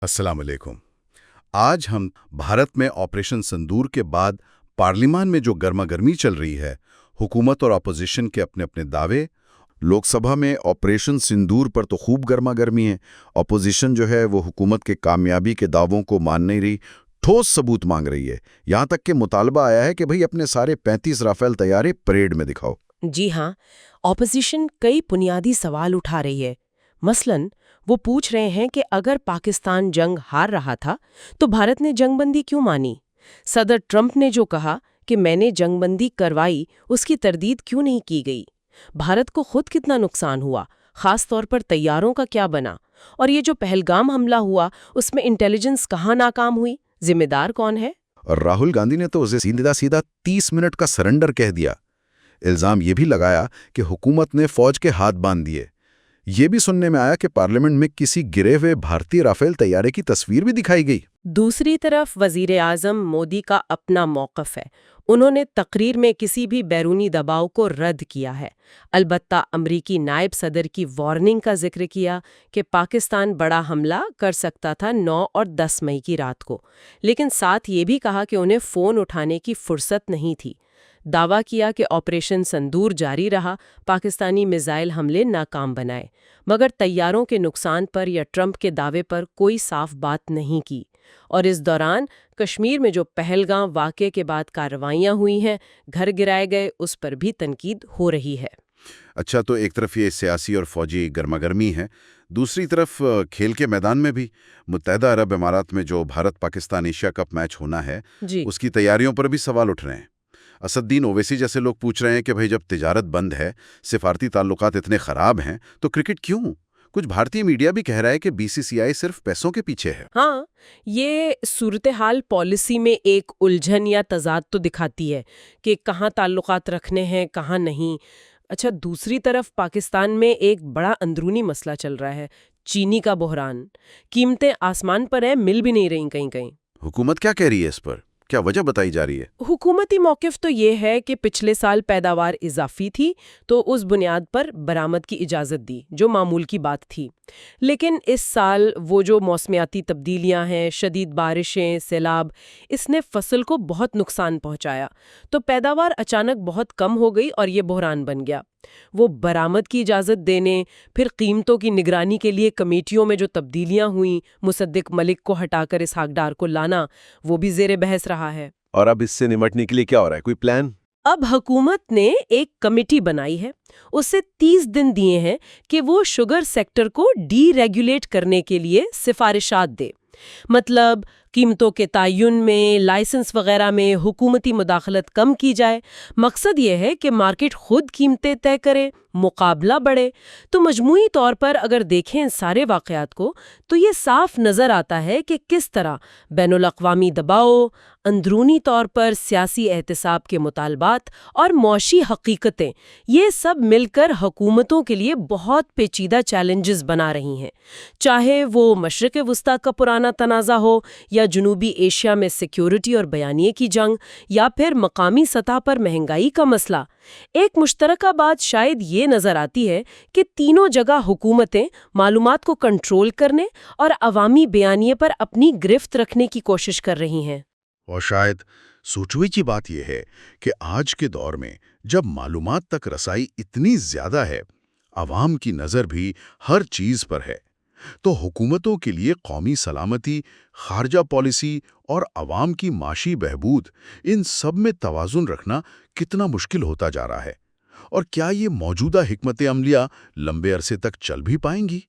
السلام علیکم۔ آج ہم بھارت میں آپریشن سندور کے بعد پارلیمان میں جو گرما گرمی چل رہی ہے، حکومت اور اپوزیشن کے اپنے اپنے دعوے۔ لوک سبھا میں آپریشن سندور پر تو خوب گرما گرمی ہے۔ اپوزیشن جو ہے وہ حکومت کے کامیابی کے دعووں کو مان نہیں رہی، ٹھوس ثبوت مانگ رہی ہے۔ یہاں تک کہ مطالبہ آیا ہے کہ بھئی اپنے سارے 35 رافیل طیارے پریڈ میں دکھاؤ۔ جی ہاں، اپوزیشن کئی بنیادی سوال اٹھا رہی ہے۔ مثلاً وہ پوچھ رہے ہیں کہ اگر پاکستان جنگ ہار رہا تھا تو بھارت نے جنگ بندی کیوں مانی؟ صدر ٹرمپ نے جو کہا کہ میں نے جنگ بندی کروائی، اس کی تردید کیوں نہیں کی گئی؟ بھارت کو خود کتنا نقصان ہوا، خاص طور پر طیاروں کا کیا بنا؟ اور یہ جو پہلگام حملہ ہوا، اس میں انٹیلیجنس کہاں ناکام ہوئی؟ ذمہ دار کون ہے؟ اور راہل گاندھی نے تو اسے سیدھا سیدھا 30 منٹ کا سرنڈر کہہ دیا۔ الزام یہ بھی لگایا کہ حکومت نے فوج کے ہاتھ باندھ دیے۔ یہ بھی سننے میں آیا کہ پارلیمنٹ میں کسی گرے ہوئے بھارتی رافیل طیارے کی تصویر بھی دکھائی گئی۔ دوسری طرف وزیر اعظم مودی کا اپنا موقف ہے۔ انہوں نے تقریر میں کسی بھی بیرونی دباؤ کو رد کیا ہے، البتہ امریکی نائب صدر کی وارننگ کا ذکر کیا کہ پاکستان بڑا حملہ کر سکتا تھا 9 اور 10 مئی کی رات کو، لیکن ساتھ یہ بھی کہا کہ انہیں فون اٹھانے کی فرصت نہیں تھی۔ دعویٰ کیا کہ آپریشن سندور جاری رہا، پاکستانی میزائل حملے ناکام بنائے، مگر طیاروں کے نقصان پر یا ٹرمپ کے دعوے پر کوئی صاف بات نہیں کی۔ اور اس دوران کشمیر میں جو پہلگام واقعے کے بعد کارروائیاں ہوئی ہیں، گھر گرائے گئے، اس پر بھی تنقید ہو رہی ہے۔ اچھا، تو ایک طرف یہ سیاسی اور فوجی گرما گرمی ہے، دوسری طرف کھیل کے میدان میں بھی متحدہ عرب امارات میں جو Bharat Pakistan Asia cup match ہونا ہے، اس کی تیاریوں پر بھی سوال اٹھ رہے ہیں۔ اسد الدین اویسی جیسے لوگ پوچھ رہے ہیں کہ بھئی جب تجارت بند ہے، سفارتی تعلقات اتنے خراب ہیں، تو کرکٹ کیوں؟ کچھ بھارتی میڈیا بھی کہہ رہا ہے کہ بی سی سی آئی صرف پیسوں کے پیچھے ہے۔ ہاں، یہ صورتحال پالیسی میں ایک الجھن یا تضاد تو دکھاتی ہے کہ کہاں تعلقات رکھنے ہیں، کہاں نہیں۔ اچھا، دوسری طرف پاکستان میں ایک بڑا اندرونی مسئلہ چل رہا ہے، چینی کا بحران۔ قیمتیں آسمان پر ہیں، مل بھی نہیں رہیں کہیں کہیں۔ حکومت کیا کہہ رہی ہے اس پر؟ کیا وجہ بتائی جا رہی ہے؟ حکومتی موقف تو یہ ہے کہ پچھلے سال پیداوار اضافی تھی تو اس بنیاد پر برآمد کی اجازت دی، جو معمول کی بات تھی۔ لیکن اس سال وہ جو موسمیاتی تبدیلیاں ہیں، شدید بارشیں، سیلاب، اس نے فصل کو بہت نقصان پہنچایا، تو پیداوار اچانک بہت کم ہو گئی اور یہ بحران بن گیا۔ وہ برآمد کی اجازت دینے، پھر قیمتوں کی نگرانی کے لیے کمیٹیوں میں جو تبدیلیاں ہوئیں، مصدق ملک کو ہٹا کر اسحاق ڈار کو لانا، وہ بھی زیر بحث رہا ہے۔ اور اب اس سے نمٹنے کے لیے کیا ہو رہا ہے؟ کوئی پلان؟ اب حکومت نے ایک کمیٹی بنائی ہے، اسے 30 دن دیے ہیں کہ وہ شوگر سیکٹر کو ڈی ریگولیٹ کرنے کے لیے سفارشات دے۔ مطلب قیمتوں کے تعین میں، لائسنس وغیرہ میں حکومتی مداخلت کم کی جائے۔ مقصد یہ ہے کہ مارکیٹ خود قیمتیں طے کرے، مقابلہ بڑھے۔ تو مجموعی طور پر اگر دیکھیں سارے واقعات کو، تو یہ صاف نظر آتا ہے کہ کس طرح بین الاقوامی دباؤ، اندرونی طور پر سیاسی احتساب کے مطالبات اور معاشی حقیقتیں، یہ سب مل کر حکومتوں کے لیے بہت پیچیدہ چیلنجز بنا رہی ہیں۔ چاہے وہ مشرق وسطیٰ کا پرانا تنازع ہو، یا جنوبی ایشیا میں سیکیورٹی اور بیانیے کی جنگ، یا پھر مقامی سطح پر مہنگائی کا مسئلہ، ایک مشترکہ بات شاید یہ نظر آتی ہے کہ تینوں جگہ حکومتیں معلومات کو کنٹرول کرنے اور عوامی بیانیے پر اپنی گرفت رکھنے کی کوشش کر رہی ہیں۔ اور شاید سوچوے کی بات یہ ہے کہ آج کے دور میں جب معلومات تک رسائی اتنی زیادہ ہے، عوام کی نظر بھی ہر چیز پر ہے، تو حکومتوں کے لیے قومی سلامتی، خارجہ پالیسی اور عوام کی معاشی بہبود، ان سب میں توازن رکھنا کتنا مشکل ہوتا جا رہا ہے۔ اور کیا یہ موجودہ حکمت عملیاں لمبے عرصے تک چل بھی پائیں گی؟